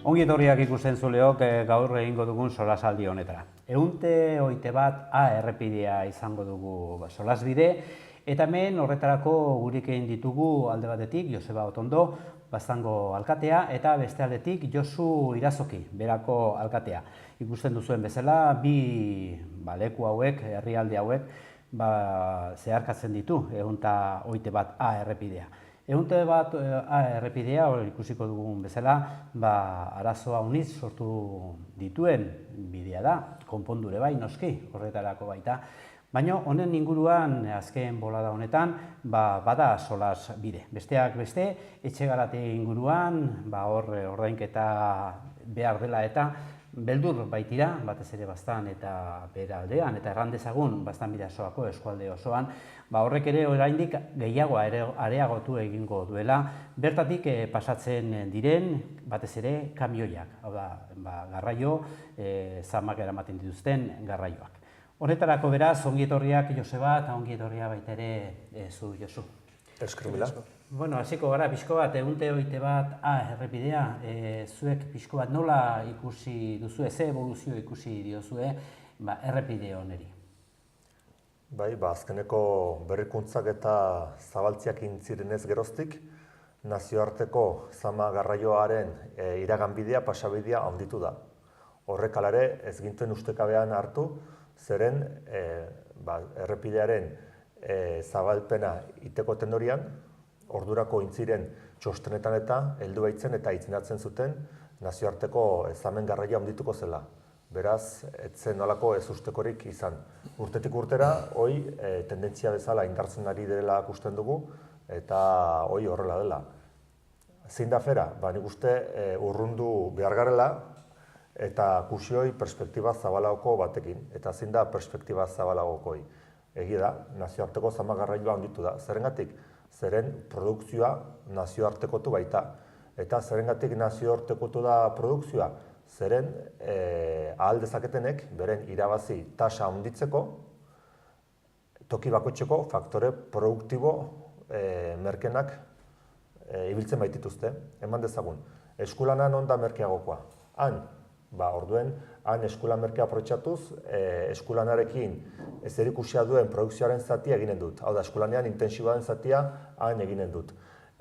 Ongi etorriak ikusten zuleok gaur egingo dugun solasaldi honetara. Ehunte hoite bat A errepidea izango dugu solasbide, eta hemen horretarako gurik egin ditugu alde batetik Joseba Otondo, Baztango alkatea, eta beste aldetik Josu Irazoki, berako alkatea. Ikusten duzuen bezala, bi leku hauek, herrialde hauek, zeharkatzen ditu ehunta hoite bat A errepidea. Ehunte bat errepidea, ikusiko dugun bezala, arazoa uniz sortu dituen bidea da, konpondure bai, noski, horretarako baita. Baina honen inguruan, azken bolada honetan, bada solas bide. Besteak beste, etxegarate inguruan, hor ordainketa behar dela eta beldur baitira, batez ere Baztan eta bera aldean, eta erran dezagun Baztan Bidasoako eskualde osoan, horrek ere oraindik gehiago areagotu egingo duela, bertatik pasatzen diren, batez ere, kamioiak, hau da, garraio, zamak eramaten dituzten garraioak. Horretarako beraz, ongi etorriak Joseba eta ongi etorria baita ere zu, Josu. Eskermila. Bueno, hasiko gara, pixko bat, ehunte hoite bat errepidea, zuek pixko bat nola ikusi duzue, ze evoluzio ikusi diozue errepide honeri? Bai, azkeneko berrikuntzak eta zabaltziak intzirenez geroztik, nazioarteko zama garraioaren iraganbidea, pasabidea handitu da. Horrek alare ez gintzen ustekabean hartu, zeren errepidearen zabalpena iteko tendorian, ordurako intziren txostenetan eta heldu baitzen eta itzinatzen zuten nazioarteko ezamen garraia handituko zela. Beraz, etzen nolako ez ustekorik izan. Urtetik urtera, hoi tendentzia bezala indartzen ari dela ikusten dugu eta hoi horrela dela. Zein da fera? Nik uste urrundu behar garela eta kusioi perspektiba zabalagoko batekin. Eta zein da perspektiba zabalagokoi? Egia da, nazioarteko zama garraioa handitu da. Zerrengatik? Zeren produkzioa nazioartekotu baita. Eta zerrengatik nazioartekotu da produkzioa? Zeren ahal dezaketenek, beren irabazi tasa handitzeko, toki bakoitzeko faktore produktibo merkenak ibiltzen baitituzte. Eman dezagun, eskulana non da merkeagokoa? Han, orduen, han eskulan merkea aprotxatuz, eskulanarekin zerikusia duen produkzioaren zatia eginen dut. Hau da, eskulanean intensiboaren zatia han eginen dut.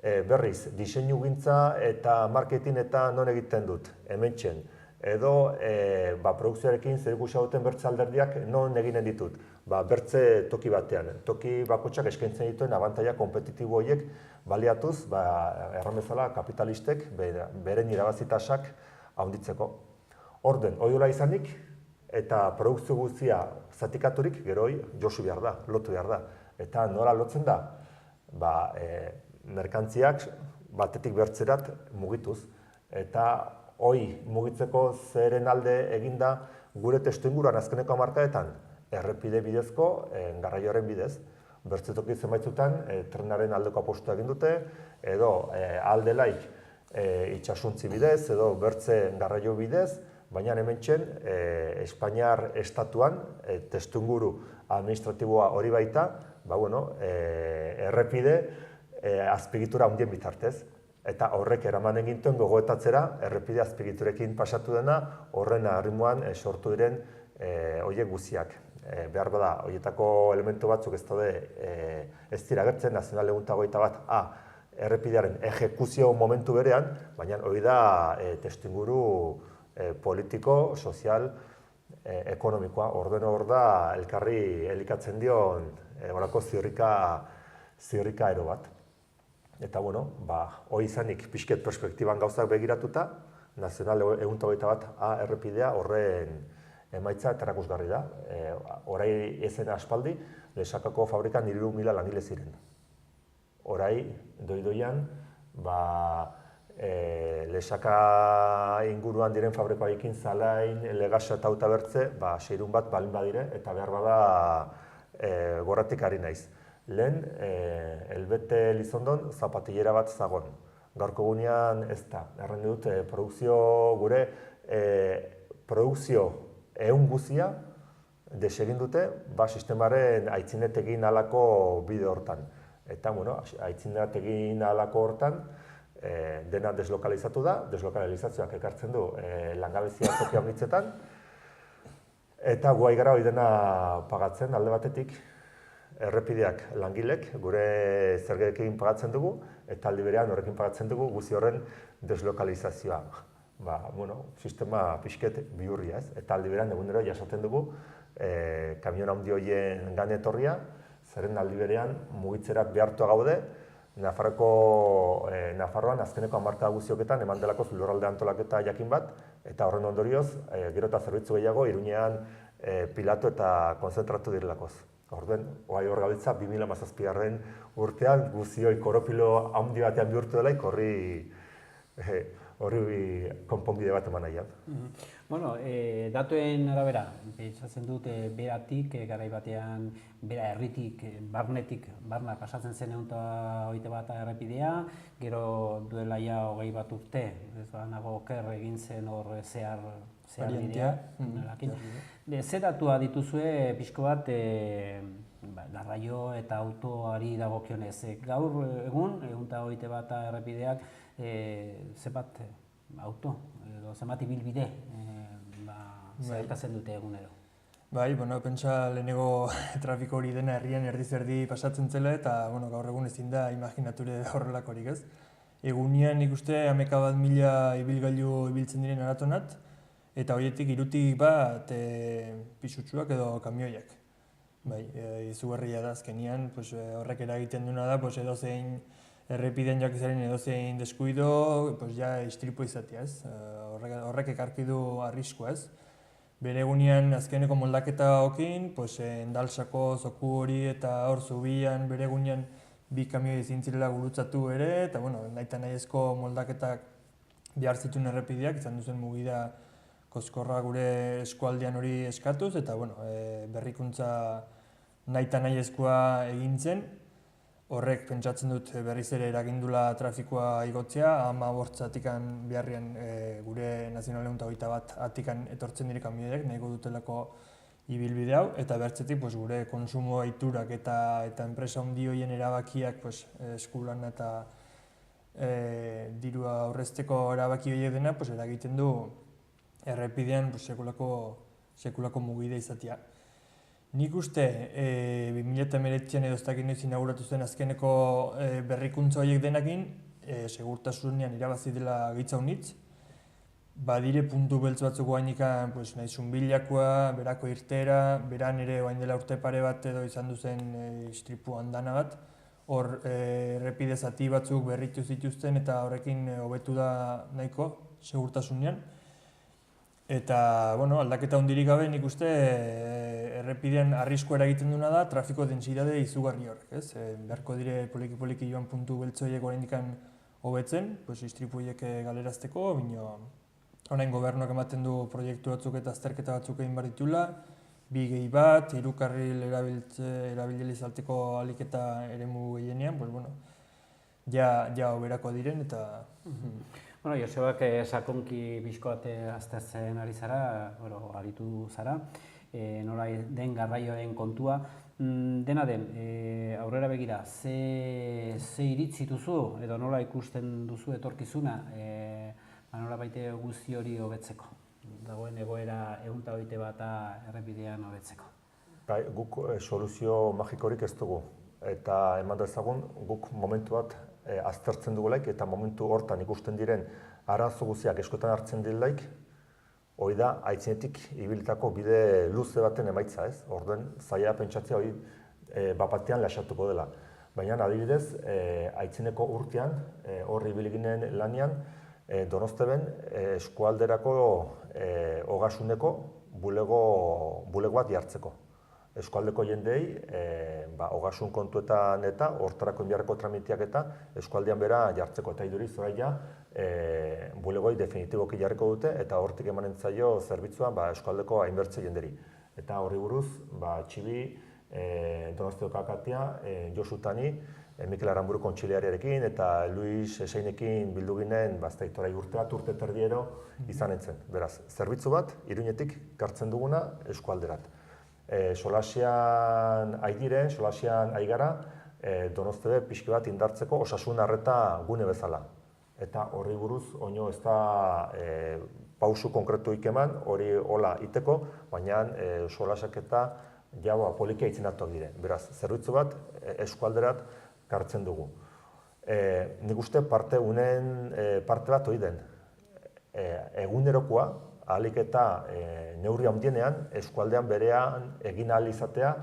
Berriz, diseinugintza eta marketing eta non egiten dut, hementxen. Edo produkzioarekin zerikusia duten bertze alderdiak non eginen ditut. Bertze toki batean, toki bakotxak eskaintzen dituen abantaila kompetitibo horiek baliatuz, erran bezala kapitalistek beren irabazitasak handitzeko. Orden, oiola izanik eta produkzio guztia zatikaturik geroi josu behar da, lotu behar da. Eta nola lotzen da? Merkantziak batetik bertzerat mugituz. Eta hoi mugitzeko zeren alde eginda gure testuinguruan azkeneko hamarkadetan errepide bidezko, garraioaren bidez. Bertzetoki zenbaitzutan trenaren aldeko apostua egin dute, edo aldelaik itxasuntzi bidez, edo bertze garraio bidez, baina hementxen Espainiar estatuan testuinguru administratiboa hori baita, errepide azpigitura handien bitartez. Eta horrek eraman egintuen gogoetatzera, errepide azpigiturekin pasatu dena, horren arrimuan sortu diren horiek guziak. Behar bada, horietako elementu batzuk ez dira agertzen, nazional ehunta hogeita bat A errepidearen ejekuzio momentu berean, baina hori da testuinguru politiko, sozial, ekonomikoa. Orduen hor da elkarri elikatzen dion horako zirrika ero bat. Eta, hori izanik pixket perspektiban gauzak begiratuta, nazional ehunta hogeita bat A errepidea horren emaitza eta erakusgarri da. Orai ezen aspaldi, Lesakako fabrikan 3.000 langile ziren. Orai, doidoian, Lesaka inguruan diren fabrikoarekin Zalain, Legasa eta Utabertze, 600 bat balin badire, eta behar bada gorratik ari naiz. Lehen, Elbete Elizondon zapatillera bat zagon. Gaurko gunean ez da. Erren dut, produkzio ehun guzia desegin dute, sistemaren aitzinetegin alako bide hortan. Eta, aitzinetegin alako hortan, dena deslokalizatu da, deslokalizazioak ekartzen du langabezia toki handitzetan, eta guai gara hori dena pagatzen alde batetik, errepideak langilek, gure zergeekin pagatzen dugu, eta aldi berean horrekin pagatzen dugu guzi horren deslokalizazioa. Sistema pixket bihurria ez, eta aldi berean egunero jasoten dugu kamion handi horien gane etorria, zeren aldi berean mugitzerak behartua gaude, Nafarroan azkeneko 10 guztioketan eman delako lurralde antolaketa jakin bat, eta horren ondorioz, gero eta zerbitzu gehiago, Iruñean pilatu eta konzentratu direlakoz. Orduen, hor gabiltza 2017 urtean guzioi koropilo handi batean bihurtu delaik horri konponbide bat eman nahian. Datuen arabera, pentsatzen dut beratik, garai batean, bera herritik, barna pasatzen zen 121 errepidea, gero duela ja 20 bat urte, ez nago oker egin zen hor zehar bidea. Ze datua dituzue pixko bat garraio eta autoari dagokionez. Gaur egun, 121 errepideak, zenbat auto, edo zenbat ibilbide zeharkatzen dute egunero. Bai, pentsa lehenengo trafiko hori dena herrian erdi-zerdi pasatzen zela eta gaur egun ezin da imaginature horrelakorik ez. Egunean nik uste 11.000 ibilgailu ibiltzen diren aratonat, eta horietik 3 bat pisutsuak edo kamioiak. Bai, izugarria da azkenian, horrek eragiten duena da, edozein errepidean jakizaren edozein deskuido, istripu izatea ez. Horrek ekarki du arriskua ez. Bere egunean azkeneko moldaketa hokin, endalsako zoku hori eta hor zubian bere egunean 2 kamioi ezin zirela gurutzatu ere, eta nahita nahiezko moldaketak behar zituen errepideak, izan duzen mugida koskorra gure eskualdean hori eskatuz, eta berrikuntza nahita nahiezkoa egin zen. Horrek pentsatzen dut berriz ere eragindula trafikoa igotzea, 15 atikan beharrian gure Nazional 121 atikan etortzen dire kamioiak, nahiko dutelako ibilbide hau, eta bertzetik gure konsumo ohiturak eta enpresa handi horien erabakiak eskulan eta dirua aurrezteko erabaki horiek dena eragiten du errepidean sekulako mugide izatea. Nik uste 2019an edo ez dakit noiz inauguratu zen azkeneko berrikuntza horiek denakin, segurtasunean irabazi dela gitza unitz. Badire puntu beltz batzuk guainikan nahi Zunbillakoa, berako irtera, beran ere guain dela urte pare bat edo izan duzen istripu handana bat. Hor errepide zati batzuk berritu zituzten eta horrekin hobetu da nahiko segurtasunean. Eta aldaketa hundirik gabe nik uste errepidean arriskua eragiten duna da trafiko densidade izugarri horrek. Beharko dire poliki joan puntu beltz horiek oraindikan hobetzen, istripu horiek galerazteko, orain gobernuak ematen du proiektu batzuk eta azterketa batzuk egin behar ditula, 2 gehi bat, 3 karril erabilera izateko ahalik eta eremu gehienean, ja hoberako diren eta... Josebak sakonki pixko bat aztertzen ari zara, aritu zara, nola den garraioaren kontua. Dena den, aurrera begira, ze iritzi duzu edo nola ikusten duzu etorkizuna, nola baite guzti hori hobetzeko, dagoen egoera 121 errepidean hobetzeko. Guk soluzio magikorik ez dugu, eta eman dezagun guk momentu bat aztertzen dugulaik eta momentu hortan ikusten diren arazo guztiak eskotan hartzen direlaik, hori da aitzinetik ibiltako bide luze baten emaitza ez, orduen zaila pentsatzea hori bapatean lasatuko dela. Baina adibidez, aitzineko urtean, horri ibiliginen lanian, Donosteben eskualderako ogasuneko bulego bat jartzeko. Eskualdeko jendei, ogasun kontuetan eta hortarako inbiarreko tramitiak eta eskualdean bera jartzeko. Eta iduriz zoraia bulegoi definitiboki jarriko dute eta hortik emanen zaio zerbitzua eskualdeko hainbertze jenderi. Eta horri buruz, Txibi, Donosteko Kakatia, Josu Tani, Mikel Aramburu kontxiliariarekin eta Luis Eseinekin bildu ginen urte bat, urte terdiero izan entzen. Beraz, zerbitzu bat, Iruñetik gartzen duguna eskualderat. Solasean aidire, Solasean aigara, Donostebe pixki bat indartzeko osasun arreta gune bezala. eta horri buruz oino ez da pausu konkretuik eman, hori hola iteko, baina solasak eta jaua polikia itzenatuak dire. Beraz, zerbitzu bat eskualderat kartzen dugu. Nik uste parte bat hori den. Egunerokoa, ahalik eta neurri handienean, eskualdean berean egin ahal izatea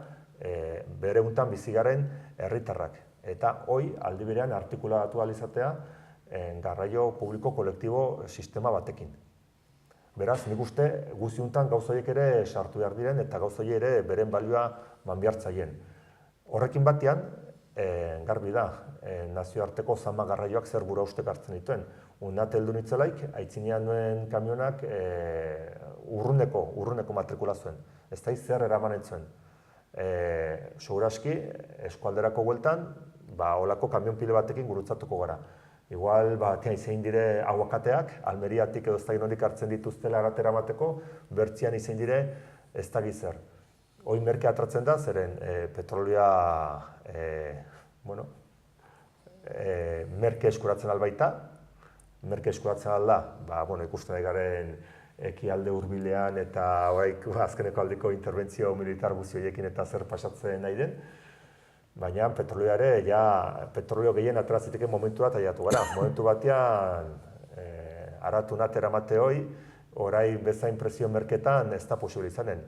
bere untan bizigaren herritarrak. Eta hoi, aldi berean artikulatu ahal izatea garraio publiko kolektibo sistema batekin. Beraz, nik uste guzi untan gauzoiek ere sartu behar diren eta gauzoiek ere beren balioa manbihartzaien. Horrekin batean, garbi da, nazioarteko zama garraioak zer bura ustek hartzen dituen. Unat heldu nitzelaik, aitzinean nuen kamionak urruneko matrikula zuen. Ez da zer eraman entzuen. Seguraski, eskualderako bueltan, holako kamion pile batekin gurutzatuko gara. Igual, izan dire aguakateak, Almeriatik edo ez da ginorik hartzen dituztela aratera mateko, bertzian izan dire ez da gizer. Hoi merke atratzen da, zeren petrolioa merke eskuratzen albaita, merke eskuratzen alda, ikusten garen ekialde hurbilean eta azkeneko aldeko interbentzio militar guztioiekin eta zer pasatzen nahi den. Baina petrolio gehien aterazitek momentu bat aiatu gara. Momentu batean aratunat eramate hoi, orai bezain presio merketan ez da posible izanen.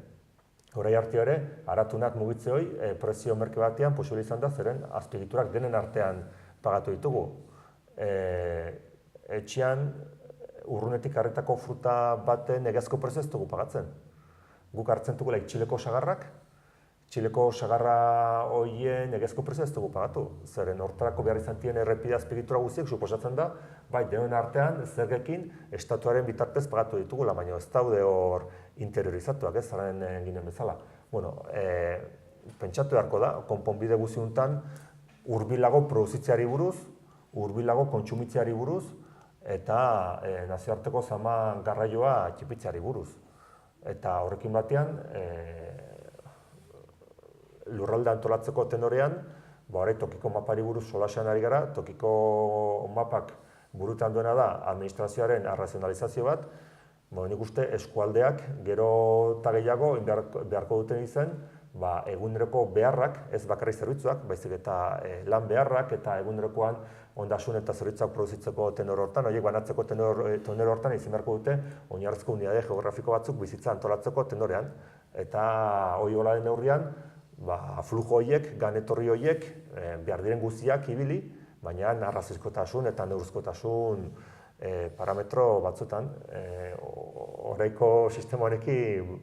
Orai arte ere, aratunat mugitze hoi, presio merke batean posible izan da, zeren azpiegiturak denen artean pagatu ditugu. Etxean, urrunetik harretako fruta baten egazko prezio ez dugu pagatzen. Guk hartzen dugula Txileko sagarrak, Txileko sagarra hoien egezko prezioa ez dugu pagatu. Zeren hortarako behar izan tien errepide azpiegitura guztiek suposatzen da, denen artean zergekin estatuaren bitartez pagatu ditugula, baina ez daude hor interiorizatuak, zaren ginen bezala. Pentsatu beharko da, konponbide guztiuntan hurbilago produzitzeari buruz, hurbilago kontsumitzeari buruz, eta nazioarteko zama garraioa txipitzeari buruz. Eta horrekin batean, lurralde antolatzeko tenorean, tokiko mapari buruz solasean ari gara, tokiko mapak burutan duena da administrazioaren arrazionalizazio bat, nik uste eskualdeak gero eta gehiago beharko duten izan, eguneroko beharrak, ez bakarrik zerbitzuak, baizik eta lan beharrak eta egunerokoan ondasun eta zerbitzuak produzitzeko tenor hortan, horiek banatzeko tenor hortan izin beharko dute oinarrizko unidade geografiko batzuk bizitza antolatzeko tenorean. Eta hori hola den neurrian, flujo horiek, ganetorri horiek, behar diren guztiak ibili, baina arrazoizkotasun eta neurrizkotasun parametro batzutan. Horreiko sistema honekin,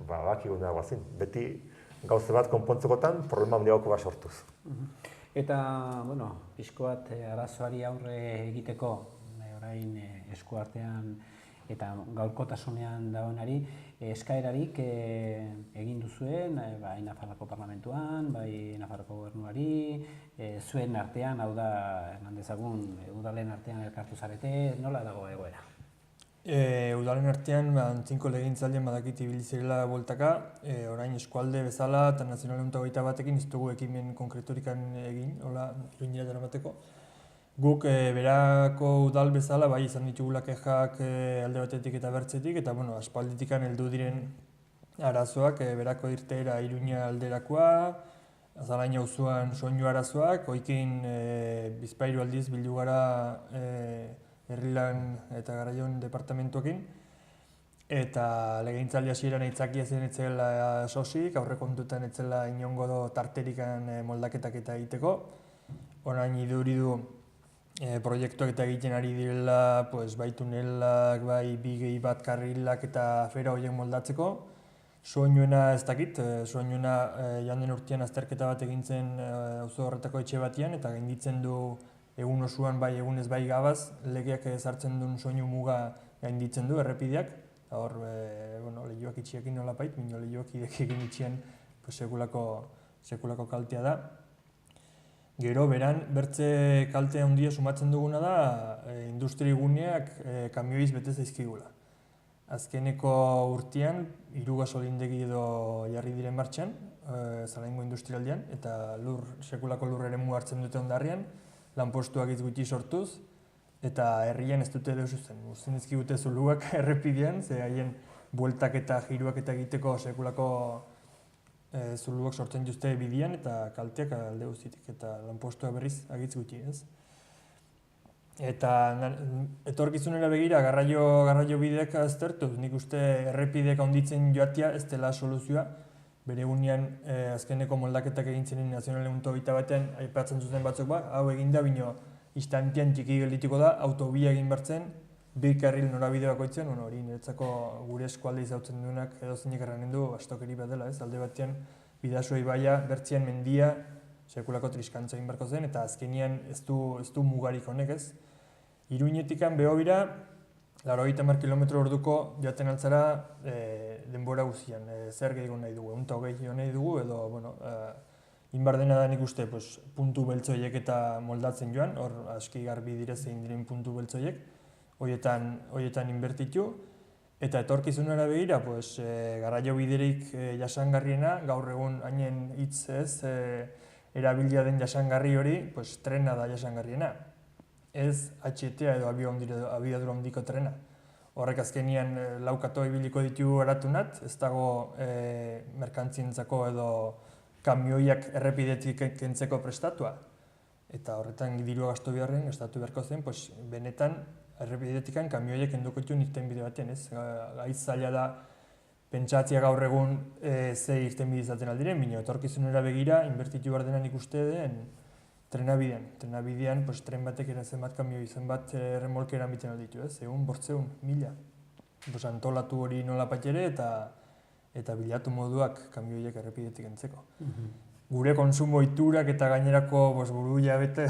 bakigun dago azin. Beti gauze bat konpontzekotan problema handiagoko bat sortuz. Eta, pixko bat arazoari aurre egiteko, orain eskuartean eta gaurkotasunean dagoenari, eskaerarik egin duzuen, bai Nafarroako Parlamentuan, bai Nafarroako Gobernuari, zuen artean, hau da, eman dezagun, udalen artean elkartu zarete, nola dago egoera? Udalen artean, antzinko legintzaldian badakit ibili zirela bueltaka, orain eskualde bezala eta nazionalen 21 ez dugu ekimen konkretorikan egin, hola, iruñera daramateko. Guk berako udal bezala bai izan ditugula kexak alde batetik eta bertzetik, eta aspalditikan heldu diren arazoak, berako irteera Iruña alderakoa, Azalain auzoan soinu arazoak, oikein Bizpahiru aldiz bildu gara herrilan eta garraion departamentuekin, eta legegintzaldi hasieran aitzakia zen etzela sosik, aurrekontuetan etzela inongo tarterikan moldaketak eta egiteko. Orain iduridu proiektuak eta egiten ari direla, bai tunelak, bai bi bat karrilak eta afera horiek moldatzeko. Soinuena ez dakit, soinuena joan den urtean azterketa bat egin zen auzo horretako etxe batean, eta gainditzen du egun osoan bai egunez bai gabaz, legeak ezartzen duen soinu muga gainditzen du errepideak. Hor, lehioak itxiakin nolapait, minio lehioak idekin itxian sekulako kaltea da. Gero, beran, bertze kalte handia sumatzen duguna da, industri guneak kamioiz bete zaizkigula. Azkeneko urtean, 3 gasolindegi edo jarri diren martxan, Zalaingo industrialdean, eta sekulako lur eremu hartzen dute ondarrian, lanpostuak gutxi sortuz, eta herrian ez dute deus uzten. Uzten dizkigute zuluak errepidean, ze haien bueltak eta giruak eta egiteko sekulako zuluak sortzen duzte bidean eta kalteak alde guztitik, eta lanpostua berriz agitz gutxi, ez? Eta etorkizunera begira garraio bideak aztertu, nik uste errepideak handitzen joatia ez dela soluzioa, bere egunean azkeneko moldaketak egin ziren nazionale 21 aipatzen zuten batzuk hau eginda bino instantian txiki geldituko da, autobia egin bertzen, bi karril norabide bakoitzen, hori niretzako gure eskualde izautzen duenak edo zeinek erranen du astokeri bat dela, ez? Alde batean Bidasoa ibaia, bertzean mendia, sekulako triskantza egin beharko zen, eta azkenean ez du mugarik honek, ez? Iruñetikan Behobira, 80 kilometro orduko joaten altzara denbora guztian, zer gehiago nahi dugu, 120 nahi dugu, edo, bueno, inbar dena da nik uste, puntu beltzoiek eta moldatzen joan, hor aski garbi dire zein diren puntu beltzoiek, horietan inbertitu, eta etorkizunera begira, garraio biderik jasangarriena, gaur egun hainen hitz ez, erabilia den jasangarri hori, trena da jasangarriena. Ez HTA edo abiadura handiko trena. Horrek azkenian laukato ibiliko ditu eratunat, ez dago merkantzientzako edo kamioiak errepidetik kentzeko prestatua. Eta horretan dirua gastatu beharko zen, benetan errepidetikan kamioiak kenduko ditu irten bide batean, ez? Gaiz zaila da pentsatzea gaur egun ze irten bide izaten aldiren, bino etorkizunera begira, inbertitu behar dena nik uste den trenabidean. Trenabidean, tren batek zenbat kamioi, zenbat remolke erambiten alditu, ez? Egun, 500.000. Antolatu hori nola ere eta bilatu moduak kamioiak errepidetik entzeko. Gure konsumo ohiturak eta gainerako buruia bete,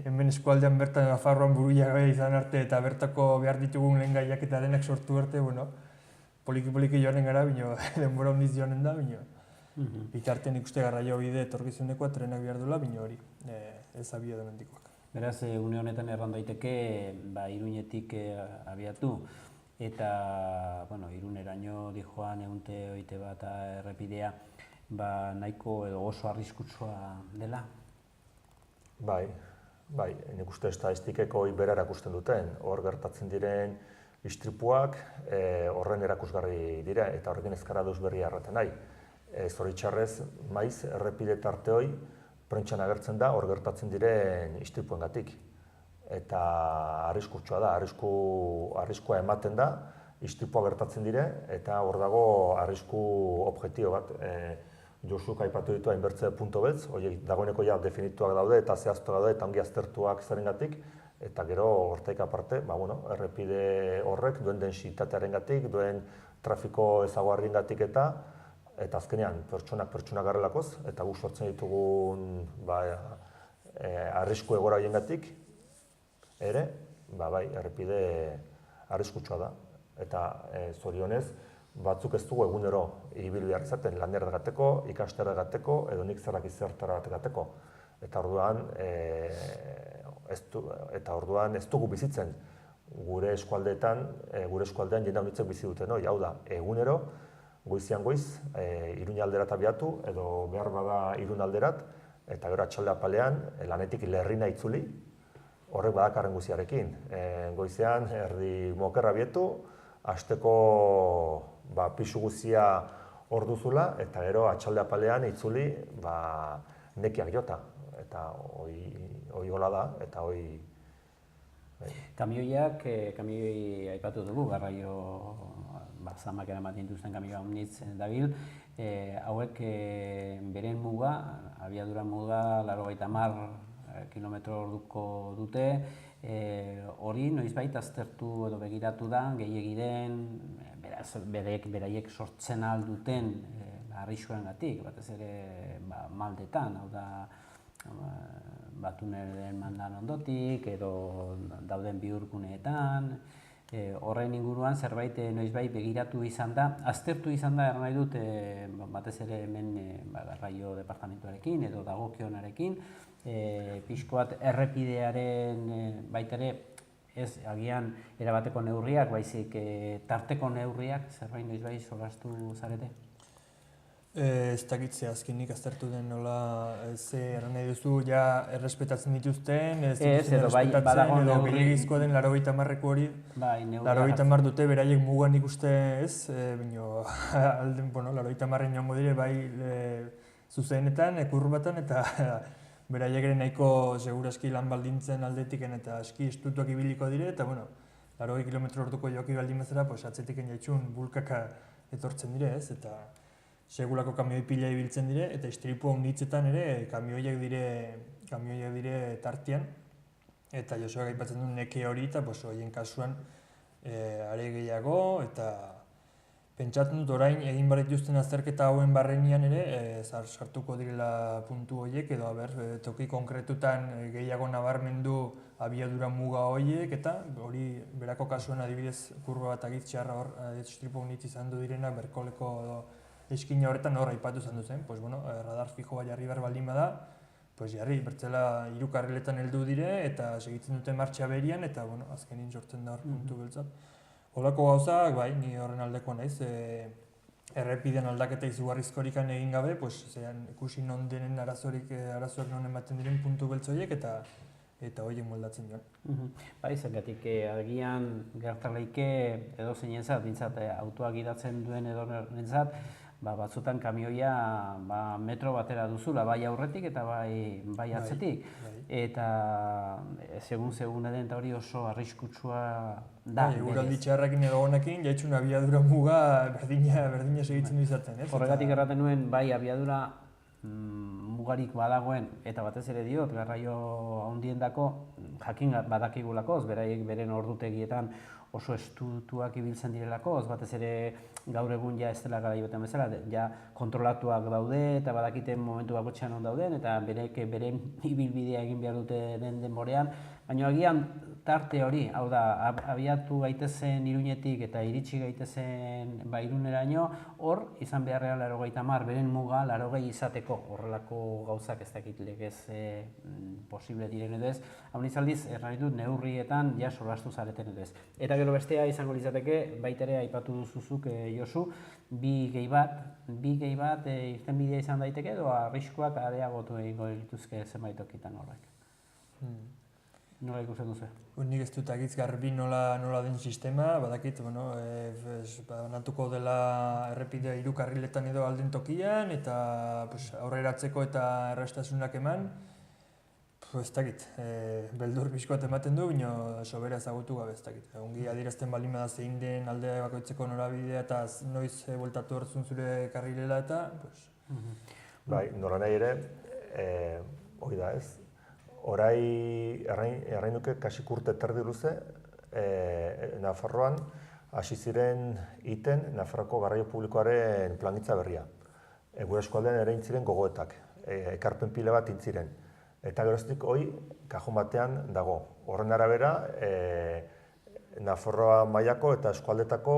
hemen eskualdean bertan Nafarroan buruia izan arte eta bertako behar ditugun lehen gaiak eta denak sortu arte, poliki-poliki joanen gara, bino, denbora hondiz joanen da, bino. Bitartean ikuste garraio bide etorkizunekoa trenak behar duela, bino hori, ez abiadura handikoak. Beraz, une honetan erran daiteke, Iruñetik abiatu, eta, Iruneraino dijoan 121 errepidea, nahiko edo oso arriskutsua dela? Bai, nik uste estatistikeko bera erakusten duten, hor gertatzen diren istripuak horren erakusgarri dira, eta horrekin ezkara duz berria erraten nahi. Zoritxarrez, maiz, errepide tarte hori, prentxan agertzen da, hor gertatzen diren istripuengatik. Eta arriskutsua da, arriskua ematen da, istripua gertatzen dire, eta hor dago arrisku objektibo bat. Josuk aipatu ditu hainbertze punto beltz, horiek dagoeneko ja definituak daude eta zehaztuak daude eta ongi aztertuak zarengatik, eta gero hortaik aparte, errepide horrek duen densitatearengatik, duen trafiko ezaguarriengatik eta azkenean pertsonak garrelakoz, eta gu sortzen ditugun arrisku egora horiengatik ere, errepide arriskutsua da. Eta zorionez, batzuk ez dugu egunero ibil behar izaten, laner gateko, ikaster gateko, edo nik zerrak izertara gateko. Eta orduan ez dugu bizitzen gure eskualdean jende handitzek bizi duten hori. Hau da, egunero, goizian goiz, Iruña alderat abiatu, edo behar bada Irun alderat, eta gero atxalde apalean, lanetik Lerrina itzuli, horrek badakarren guziarekin. Goizean, erdi mokerra abietu, asteko pisu guzia hor duzula, eta gero atxalde apalean itzuli nekiak jota. Eta hori gola da, eta hori... Kamioi aipatu dugu, garraio zamak eramaten dituzten kamioa omnitz dabil, hauek beren muga, abiadura muga, 80 kilometro orduko dute, hori noizbait aztertu edo begiratu da, gehiagiren, beraiek sortzen alduten arriskuengatik, batez ere maldetan, hau da tunelen mandan ondotik edo dauden bihurguneetan, horren inguruan zerbait noizbait begiratu izan da, aztertu izan da nahi dut batez ere hemen garraio departamentuarekin edo dagokionarekin, pixko bat errepidearen baita ere ez agian erabateko neurriak, baizik tarteko neurriak zerbait noizbait solastu zarete? Ez dakit azkenik aztertu den nola ze erran nahi duzu, ja errespetatzen dituzten, ez dituzten edo bai, errespetatzen, badago edo neurri- gehiagizkoa den 80 hori. Bai, neurria 80 dute beraiek mugan ikuste ez, baina alden, bueno, 80 joango dire bai zuzenetan, kurbatan eta beraiek ere nahiko seguraski lan baldintzen aldetiken eta aski estutuak ibiliko dire eta bueno, 80 km/h joki baldin bezala, pues atzetiken jaitxun bulkaka etortzen dire ez, eta segulako kamioi pila ibiltzen dire eta istripu handitzetan ere kamioiak dire tartean. Eta Josuak aipatzen du neke hori eta horien kasuan are gehiago eta pentsatzen dut orain egin behar dituzten azterketa hauen barrenian ere sartuko direla puntu horiek edo toki konkretutan gehiago nabarmendu abiadura muga horiek eta hori berako kasuan adibidez kurba bat agitxarra hor istripu handitz izan du direnak berkoleko eskina horretan hor aipatu izan duzen, radar fijo bat jarri behar baldin bada, jarri, bertzela 3 karriletan heldu dire eta segitzen dute martxa berian eta azkenin sortzen da hor puntu beltzat. Holako gauzak, bai, ni horren aldeko naiz, errepiden aldaketa izugarrizkorikan egin gabe, ikusi non denen arazoak non ematen diren puntu beltz horiek eta horiek moldatzen joan. Bai, zergatik agian gertaleike edo zeinentzat, bintzat autoa gidatzen duen edo nentzat, batzutan kamioia metro batera duzula, bai aurretik eta bai atzetik. Eta segun eden eta hori oso arriskutsua da. Eguraldi txarrakin edo honekin, jaitxun abiadura muga berdina segitzen du izaten. Horregatik erraten nuen, bai abiadura mugarik badagoen, eta batez ere diot, garraio handiendako jakin badakigulakoz, beraiek beren ordutegietan oso estutuak ibiltzen direlakoz, batez ere gaur egun ja ez dela garaioetan bezala, ja kontrolatuak daude eta badakiten momentu bakotxean on dauden, eta beren ibilbidea egin behar dute den denborean, baina agian tarte hori, hau da, abiatu gaitezen Iruñetik eta iritsi gaitezen Iruneraino, hor izan beharrean 80, beren muga 80 izateko, horrelako gauzak ez dakit legez posible diren edo ez, hau nizaldiz, erran ditut neurrietan ja solastu zareten edo ez. Eta gero bestea izango litzateke, baitere aipatu duzuzuk Josu, bi gehi bat irten bidea izan daiteke edo arriskuak areagotu egingo dituzke zenbait tokitan horrek. Nola ikusten duzu? Nik ez dut agitz garbi nola den sistema, badakit, banatuko dela errepidea 3 karriletan edo alden tokian eta aurreratzeko eta errastasunak eman. Ez dakit, beldur pixkoat ematen du, baina sobera ezagutu gabe ez dakit. Ongi adierazten baldin bada zein den alde bakoitzeko norabidea eta noiz bueltatu hartzun zure karrilela eta... Bai, nola nahi ere, hori da ez. Orai, errain duke, kasik urte terdi luze, Nafarroan hasi ziren iten Nafarroko garraio publikoaren plangintza berria. Gure eskualdean ere intziren gogoetak, ekarpen pile bat intziren. Eta geroztik hoi, kajon batean dago. Horren arabera, Nafarroa mailako eta eskualdetako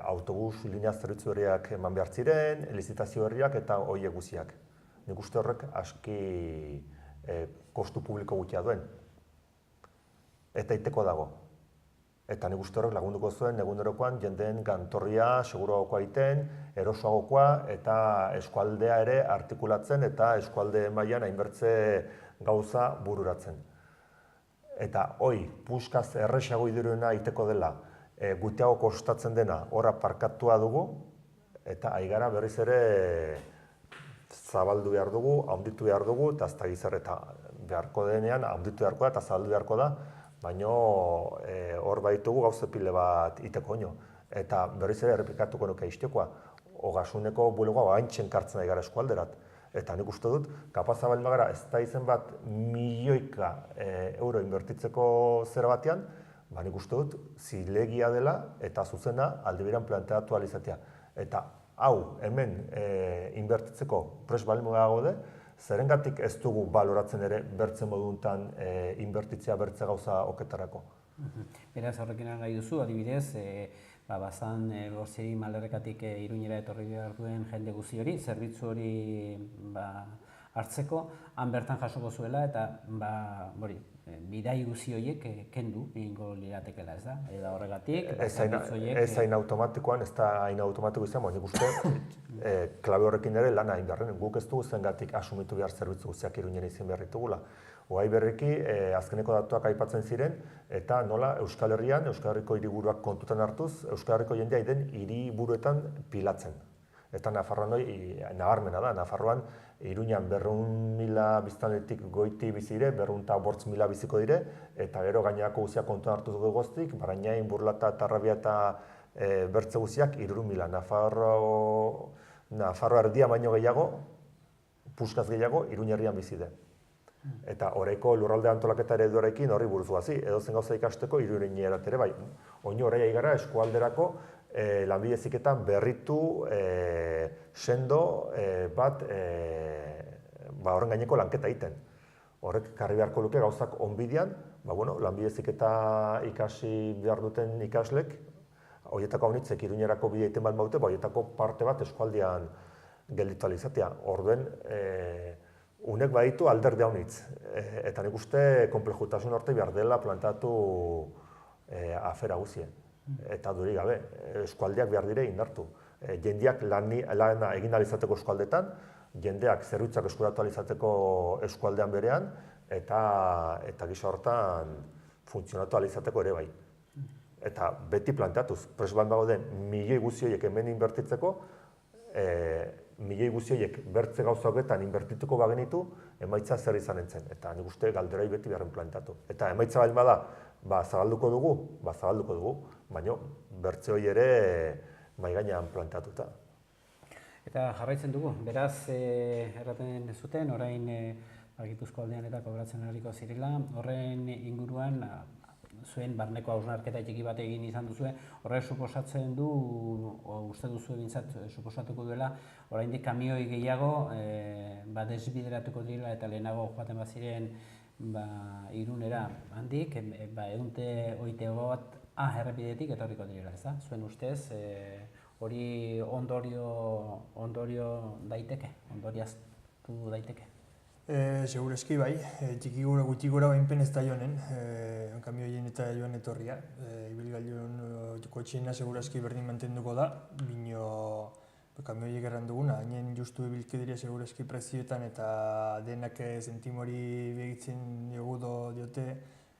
autobus linea zerbitzu berriak eman behar ziren, lizitazio berriak eta horiek guziak. Nik uste horrek aski kostu publiko gutxia duen. Eta iteko dago. Eta nik uste horrek lagunduko zuen egunerokoan jendeen gantorria seguruagokoa iten, erosoagokoa eta eskualdea ere artikulatzen eta eskualde mailan hainbertze gauza bururatzen. Eta hoi, puskaz erresago idiruena iteko dela, gutiago kostatzen dena horra parkatua dugu, eta aigara berriz ere zabaldu behar dugu, handitu behar dugu, eta azta gizar eta beharko denean, handitu beharko da eta zabaldu beharko da, baina hor baitugu gauze pile bat iteko ino. Eta berriz ere errepikatuko nuke iztekoa, Ogasuneko bulegoa haintxen kartzen ari gara eskualderat. Eta nik uste dut, kapaza baldin bagara ez da izen bat milioika euro inbertitzeko zera batean, nik uste dut zilegia dela eta zuzena aldiberan planteatu alizatea. Eta hau hemen inbertitzeko pres baldin gaude, zerengatik ez dugu baloratzen ere bertzen moduntan inbertitzea bertze gauza oketarako. Beraz, horrekin nahi duzu, adibidez, bazan Gorzeri Malderrekatik Iruñera etorri behar duen jende guzi hori, zerbitzu hori hartzeko, han bertan jasoko zuela eta bidai guzi horiek kendu egingo liratekeela, ez da? Eta horregatik, Ez hain automatikoan, ez da hain automatiko izan, nik uste klabe horrekin ere lana hain beharren. Guk ez dugu zengatik asumitu behar zerbitzu guztiak Iruñen izin behar ditugula. Ogai berriki, azkeneko datuak aipatzen ziren, eta nola Euskal Herrian, Euskal Herriko hiriburuak kontutan hartuz, Euskal Herriko jendea den hiriburuetan pilatzen. Eta Nafarroan nabarmena da, Nafarroan Iruñan 200.000 biztanletik goiti bizi dire, 205.000 biziko dire, eta gero gainerako guztiak kontuan hartu dugu goztik, Barainain, Burlata, Tarrabia eta Bertze guztiak 300.000. Nafarroa erdia baino gehiago, puskaz gehiago, Iruña herrian bizi de. Eta oraiko lurralde antolaketa ereduarekin horri buruz guazi, edo zen gauza ikasteko Iruñerat ere bai. Oino oraia igara eskualderako lanbide heziketan berritu sendo bat horren gaineko lanketa egiten. Horrek karri beharko luke gauzak onbidean, lanbide heziketa ikasi behar duten ikaslek, horietako haunitzek Iruñerako bide egiten bat baute, horietako parte bat eskualdean gelditu alizatea. Orduen, unek baditu alderde haunitz, eta nik uste konplejutasun horte behar dela plantatu afera guzien. Eta duri gabe, eskualdeak behar dire indartu. Jendeak lana egin alizateko eskualdetan, jendeak zerbitzak eskuratu alizateko eskualdean berean, eta gisa hortan funtzionatu alizateko ere bai. Eta beti planteatuz, prest ban dago den, milioi guzioiek hemen inbertitzeko, milioi guzioiek bertze gauza hogetan inbertituko bagenitu, emaitza zer izan entzen. Eta nik uste galderai beti beharren planteatu. Eta emaitza baldin bada, zabalduko dugu, baina bertze hori ere mahai gainean planteatuta. Eta jarraitzen dugu, beraz, erraten zuten, orain Gipuzko aldean eta kobratzen hariko zirela, horren inguruan, zuen barneko hausnarketa txiki bat egin izan duzue, horrek suposatzen du, uste duzu egintzat suposatuko duela, oraindik kamioi gehiago desbideratuko direla eta lehenago joaten baziren Irunera handik, edunte hoite bat errepidetik etorriko direla, ez da? Zuen ustez, hori ondorio daiteke, ondoriaztu daiteke? Segurazki bai, txiki gura gutxi gora bainpen ez da joanen, kamioien eta joan etorria. Ibilgailuen kotxeena segurazki berdin mantenduko da, bino kamioiek erran duguna, hainen justu ibilke dira segurazki prezioetan eta denak zentimori begitzen diote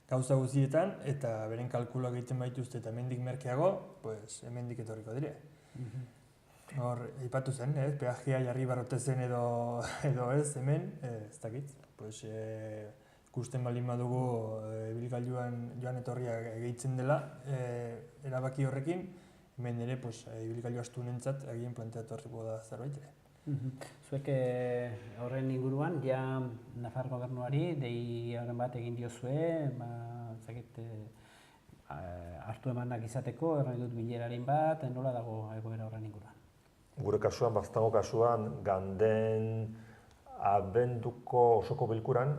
gauza guztietan, eta beren kalkulak egiten baituzte eta hemendik merkeago, hemendik etorriko dire. Hor, aipatu zen, peajea jarri barrote zen edo ez, hemen, ez dakit. Ikusten baldin badugu ibilgailuan joan etorria gehitzen dela, erabaki horrekin, hemen ere ibilgailu astunentzat egin planteatu horriko da zerbait ere. Zuek horren inguruan, ja Nafar gobernuari dei horren bat egin diozue, hartu emanak izateko, erran dut bileraren bat, nola dago egoera horren inguruan? Gure kasuan, Baztango kasuan, ganden abenduko osoko bilkuran,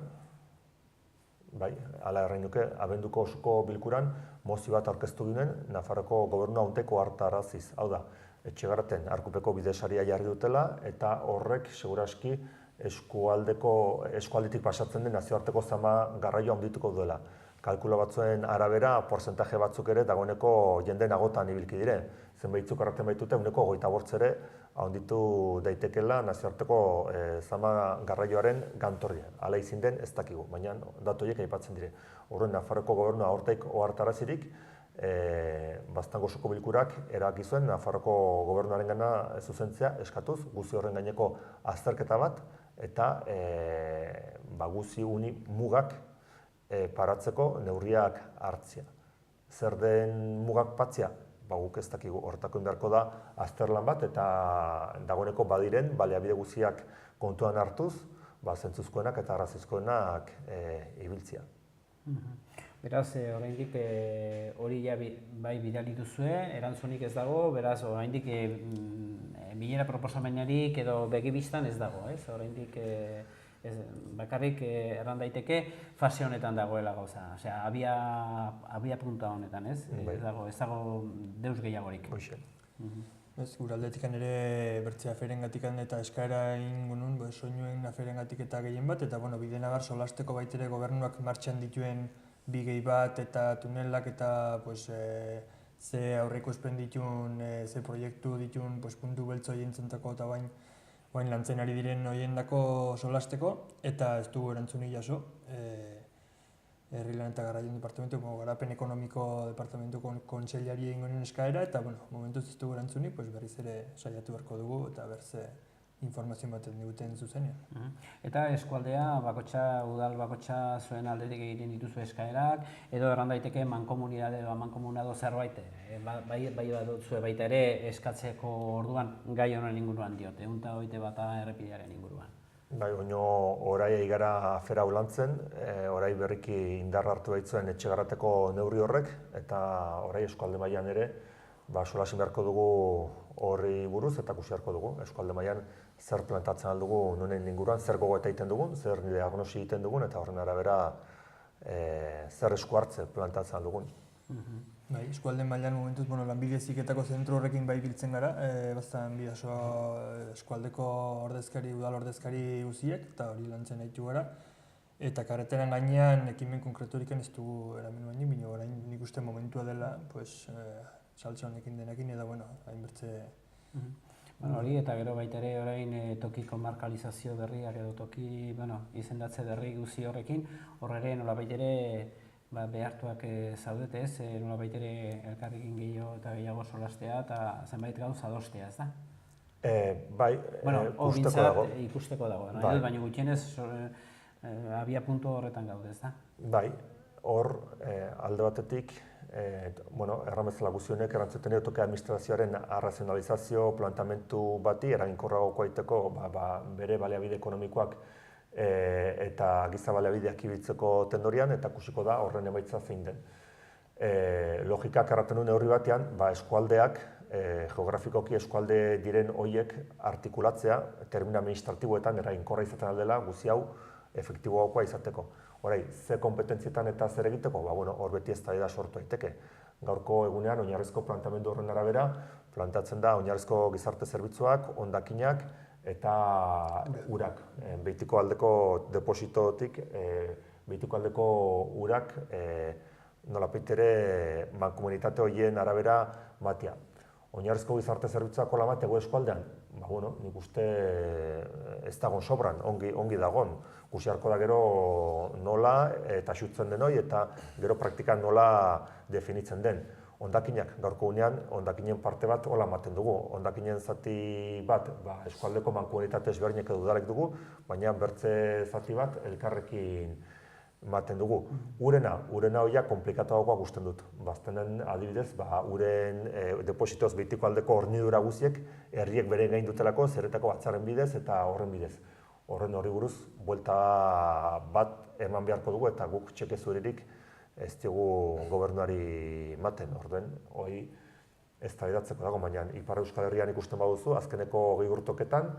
hala errain duke, abenduko osoko bilkuran, mozio bat aurkeztu ginen, Nafarroko gobernua haunteko hartaraziz. Hau da, Etxegarten arkupeko bidesaria jarri dutela, eta horrek, seguraski, eskualdetik pasatzen den nazioarteko zama garraioa handituko duela. Kalkula batzuen arabera, porzentaje batzuk ere dagoeneko jendeen agotan ibilki dire. Zenbaitzuk arraten baitute, uneko 28 ere handitu daitekela nazioarteko zama garraioaren gantorria. Hala izin den ez dakigu, baina datu horiek aipatzen dire. Horren Nafarroko gobernua hortaik ohartarazirik, Baztango osoko bilkurak erabaki zuen Nafarroko gobernuaren gana zuzentzea eskatuz, guzi horren gaineko azterketa bat, eta guzi uni mugak paratzeko neurriak hartzea. Zer den mugak patzea? Guk ez dakigu, horretako beharko da azterlan bat eta dagoeneko badiren baliabide guziak kontuan hartuz, zentzuzkoenak eta arrazoizkoenak ibiltzea. Beraz, oraindik hori bai bidali duzue, erantzunik ez dago, beraz, oraindik bilera proposamenarik edo begibistan ez dago, ez? Oraindik bakarrik erran daiteke fase honetan dagoela gauza, osea, abia punta honetan, ez? Ez dago deus gehiagorik. Ez, gure aldetikan ere bertze aferengatikan eta eskaera egingo nun, soinuen aferengatik eta gehien bat, eta bidenagar solasteko baitere gobernuak martxan dituen bigei bat eta tunelak eta ze aurreikuspen dituen, ze proiektu dituen puntu beltzo hientzentako eta bain lantzen ari diren horiendako solasteko, eta ez dugu erantzunik jaso. Herri lan eta garraioen departamentuko, garapen ekonomiko departamentuko kontseilari egingo nuen eskaera, eta momentuz ez dugu erantzunik, berriz ere saiatu beharko dugu eta berze informazio baten diguten zuzenean. Eta eskualdea, udal bakotxa zuen aldetik egiten dituzu eskaerak, edo erran daiteke mankomunidade edo mankomunado zerbait, bai baduzue baita ere eskatzeko orduan gai honen inguruan diote, 121 errepidearen inguruan. Bai, baina orai gara afera ulantzen, orai berriki indarra hartu baitzuen etxegarrateko neurri horrek, eta orai eskualde mailan ere, solasin beharko dugu horri buruz eta kusi beharko dugu. Eskualde mailan zer plantatzen aldugu nunen inguruan, zer gogoeta egiten dugun, zer diagnosi egiten dugun, eta horren arabera zer esku hartze plantatzen aldugun. Bai, eskualde mailan momentuz, lanbide heziketako zentro horrekin bai biltzen gara, baztan bidaso eskualdeko ordezkari, udal ordezkari guziek, eta hori lantzen ditu gara. Eta karreteran gainean ekimen konkreturik ez dugu eramen baino, baina orain nik uste momentua dela, saltza honekin denekin, eta hainbertze... Hori eta gero baita ere orain tokiko markalizazio berriak edo toki izendatze berri guzi horrekin, horre nolabait ere behartuak zaudete ez, nolabait ere elkarrekin gehiago solastea eta zenbait gauza adostea, ez da? Bai, ikusteko dago, baina gutxienez abia puntu horretan gaude, ez da? Bai, hor alde batetik, erramezela guzionek erantzuten dio toki administrazioaren arrazionalizazio plantamentu bati eraginkorragokoa egiteko bere baliabide ekonomikoak eta giza baliabideak ibiltzeko tendorian, eta ikusiko da horren emaitza zein den. Logikak erraten du neurri batean, eskualdeak, geografikoki eskualde diren horiek artikulatzea, termino administratiboetan eraginkorra izaten aldela, guzi hau efektiboagoa izateko. Horai, ze kompetentzietan eta zer egiteko? Hor beti eztabaida sortu daiteke. Gaurko egunean, oinarrizko plantamendu horren arabera, plantatzen da oinarrizko gizarte zerbitzuak, hondakinak eta urak. Beitiko aldeko depositotik, beitiko aldeko urak nolapait ere mankomunitate horien arabera batia. Oinarrizko gizarte zerbitzuak hola bat ego eskualdean? Nik uste ez dagoen sobran, ongi dagoen. Gusiarko da gero nola eta xutzen den hori eta gero praktikan nola definitzen den. Hondakinak, gaurko gunean, hondakinen parte bat hola ematen dugu. Hondakinen zati bat eskualdeko mankomunitate ezberdinek edo udalek dugu, baina bertze zati bat elkarrekin ematen dugu. Urena hoia komplikatuagoa gusten dut. Baztenen adibidez, uren depositoz beitiko aldeko hornidura guziek, herriek bere gain dutelako zeretako batzaren bidez eta horren bidez. Horren hori buruz, buelta bat eman beharko dugu eta guk txeke zuririk ez diogu gobernuari ematen. Orduen, hori ez tabaidatzeko dago, baina Ipar Euskal Herrian ikusten baduzu, azkeneko 20 urteetan,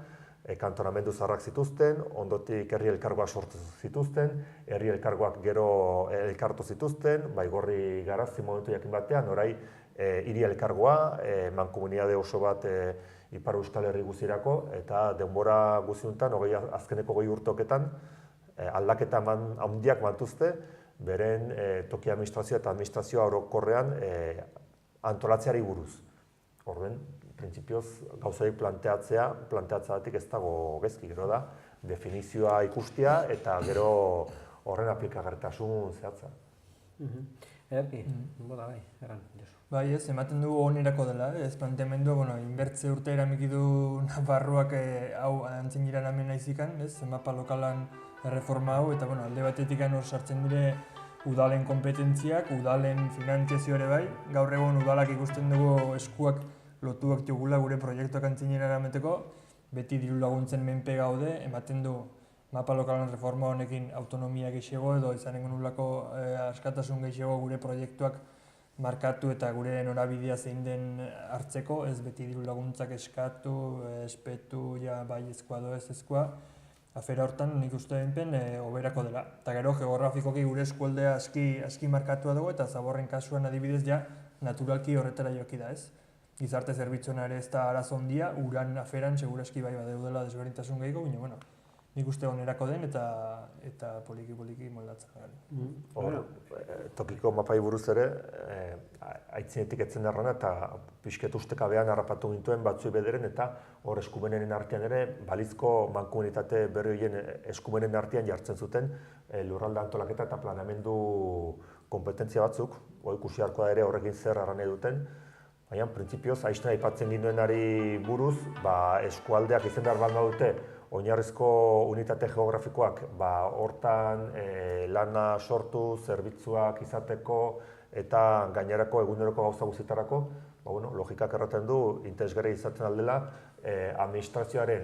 kantonamendu zaharrak zituzten, ondotik herri elkargoak sortu zituzten, herri elkargoak gero elkartu zituzten, Baigorri Garazi momentu jakin batean, orai hiri elkargoa, mankomunitate oso bat Ipar Euskal Herri guzirako, eta denbora guziuntan, azkeneko 20 urteetan, aldaketa handiak mantuzte, beren toki administrazioa eta administrazioa orokorrean antolatzeari buruz. Orden, printzipioz, gauzai planteatzeatik ez dago gezki, gero da, definizioa ikustia eta gero horren aplikagarritasun zehatza. Ederki, bota bai, erran, Josu. Bai ez, ematen dugu onerako dela, ez planteamendu, inbertze urte eramikidu Nafarroak hau antzen giran hemen naizikan, ez, mapa lokalan erreforma hau, eta alde batetik hor sartzen dire udalen kompetentziak, udalen finantziazio ere bai, gaur egun udalak ikusten dugu eskuak lotuak digula gure proiektuak antzinen erameteko, beti diru laguntzen menpe gaude, ematen du mapa lokalan reforma honekin autonomia gehiago edo izanen nulako askatasun gehiago gure proiektuak markatu eta gure norabidea zein den hartzeko, ez beti diru laguntzak eskatu, espetu, bai ezkoa edo ez ezkoa. Afera hortan nik uste benpen oberako dela. Eta gero geografikoki gure eskualdea aski markatua dugu eta Zaborren kasuan adibidez naturalki horretara joki da ez. gizarte zerbitzuena ere ez da arazo handia, uran aferan seguraski bai badeudela desberdintasun gehiago, baina bueno, nik uste onerako den eta poliki moldatzen gara. Hor, tokiko mapai buruz ere, aitzinetik etzen errana eta pixket ustekabean harrapatu gintuen batzui bederen eta hor eskumenen artean ere, balizko mankomunitate berri horien eskumenen artean jartzen zuten lurralde antolaketa eta planamendu kompetentzia batzuk, ikusi harkoa ere horrekin zer arran duten, baina printzipioz, aizten aipatzen ginduenari buruz, eskualdeak izen behar balma dute, oinarrizko unitate geografikoak hortan lana sortu, zerbitzuak izateko eta gainerako eguneroko gauza guztietarako, logikak erraten du, interesgarria izaten aldela, administrazioaren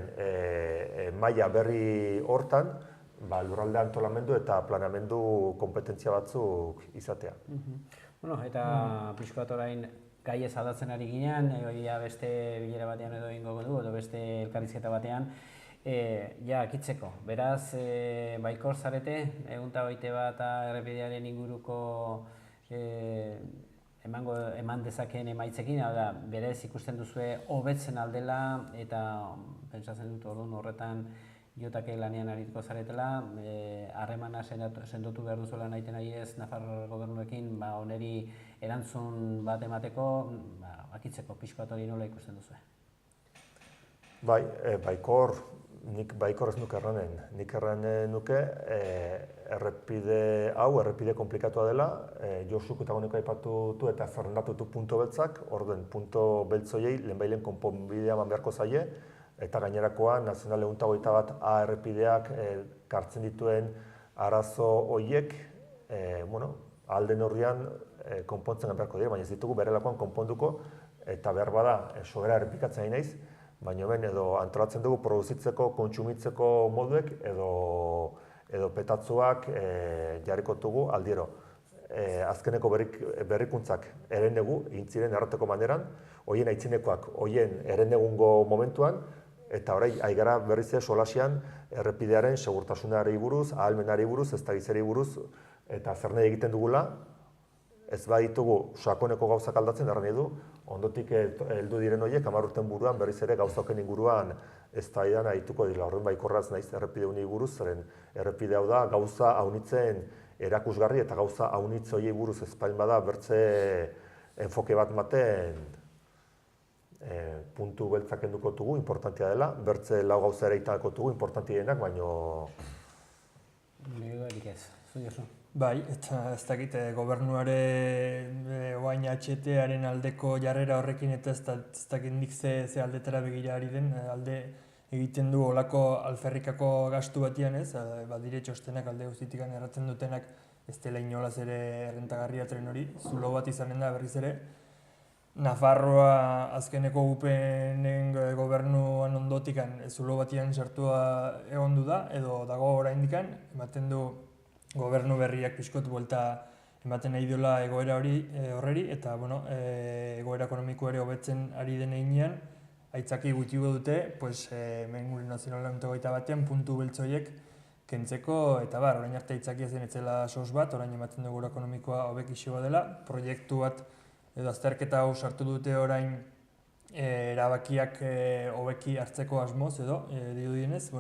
maila berri hortan, lurralde antolamendu eta planamendu kompetentzia batzuk izatea. Eta pixko bat orain gai ez aldatzen ari ginean, beste bilera batean edo ingo du, edo beste elkarrizketa batean, akitzeko. Beraz, baikor zarete, 121 errepidearen inguruko eman dezakeen emaitzekin, berez ikusten duzue hobetzen aldela eta pentsatzen dut horretan jotake lanean arituko zaretela, harremana sendotu behar duzuela nahiten ari ez Nafar gobernuekin oneri erantzun bat emateko, akitzeko pixko bat hori nola ikusten duzue? Nik baikor ez nuke erranen. Nik erranen nuke errepide komplikatua dela, Josuk eta goneko aipatu du eta zerrendatu du punto beltzak, orduen punto beltzoiei lehenbailen konponbidea eman beharko zaie, eta gainerakoa Nazional 121 A errepideak kartzen dituen arazo horiek, alde neurrian konpontzen beharko dira, baina ez ditugu berelakoan konponduko, eta behar bada sobera errepikatzen naiz, baina edo antolatzen dugu produzitzeko, kontsumitzeko moduek edo petatzuak jarriko dugu aldiero. Azkeneko berrikuntzak herenegu, egin errateko maneran, horien aitzinekoak, horien herenegungo momentuan, eta orai, aigara berriz solasian errepidearen segurtasunari buruz, ahalmenari buruz, ezagizari buruz, eta zer nahi egiten dugula, ez baditugu sakoneko gauzak aldatzen erran du, ondotik heldu diren horiek 10 urten buruan berriz ere gauzaken inguruan eztabaidan arituko dira. Horren baikorraz naiz errepide honi buruz, zeren errepide hau da gauza aunitzen erakusgarri eta gauza aunitz horiei buruz ezpain bada bertze enfoke bat maten puntu beltzak enduko dugu, importantia dela, bertze lau gauza ere italako dugu, importantienak, baino... Bai, eta ez dakit, gobernuaren oain HT-aren aldeko jarrera horrekin eta ez dakit nik ze aldetara begira ari den, alde egiten du olako alferrikako gastu batian ez, badire txostenak alde guztitik erratzen dutenak ez dela inolaz ere errentagarria tren hori, zulo bat izanen da berriz ere. Nafarroa azkeneko UPN-en gobernuan ondotikan zulo batian sartua egondu da, edo dago oraindikan, ematen du gobernu berriak pixkot buelta ematen nahi diola egoera horreri, eta egoera ekonomiko ere hobetzen ari den heinean, aitzaki gutxigo dute, hemen gure Nazional 121 puntu beltzoiek kentzeko, eta orain arte aitzakia zen etzela sos bat, orain ematen du gure ekonomikoa hobekixoa dela, proiektu bat edo azterketa hau sartu dute orain erabakiak hobeki hartzeko asmoz edo dirudienez,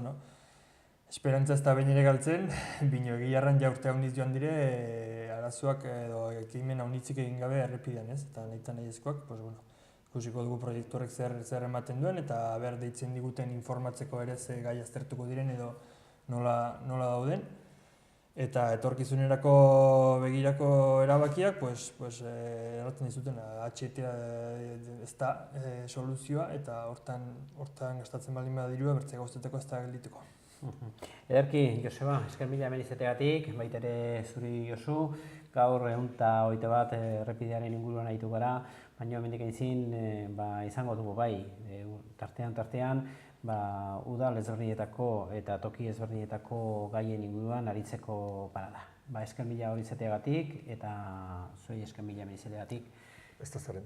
esperantza ez da behin ere galtzen, bino egiarran jaurte haunitz joan dire arazoak edo ekimen haunitzik egin gabe errepidean ez, eta nahi eta nahi ezkoak, ikusiko dugu proiektu horrek zer ematen duen, eta deitzen diguten informatzeko ere ze gai aztertuko diren edo nola dauden. Eta etorkizunerako begirako erabakiak, erratzen dizuten, HT ez da soluzioa, eta hortan gastatzen baldin bada dirua, bertze gauzteteko ez da geldituko. Ederki, Joseba, esker mila hemen izateagatik, baita ere zuri Josu, gaur 121 errepidearen inguruan aritu gara, baina hemendik aintzin izango dugu tartean, udal ezberdinetako eta toki ezberdinetako gaien inguruan aritzeko parada. Esker mila hori izateagatik eta zuei esker mila hemen izateagatik. Ez da zaren.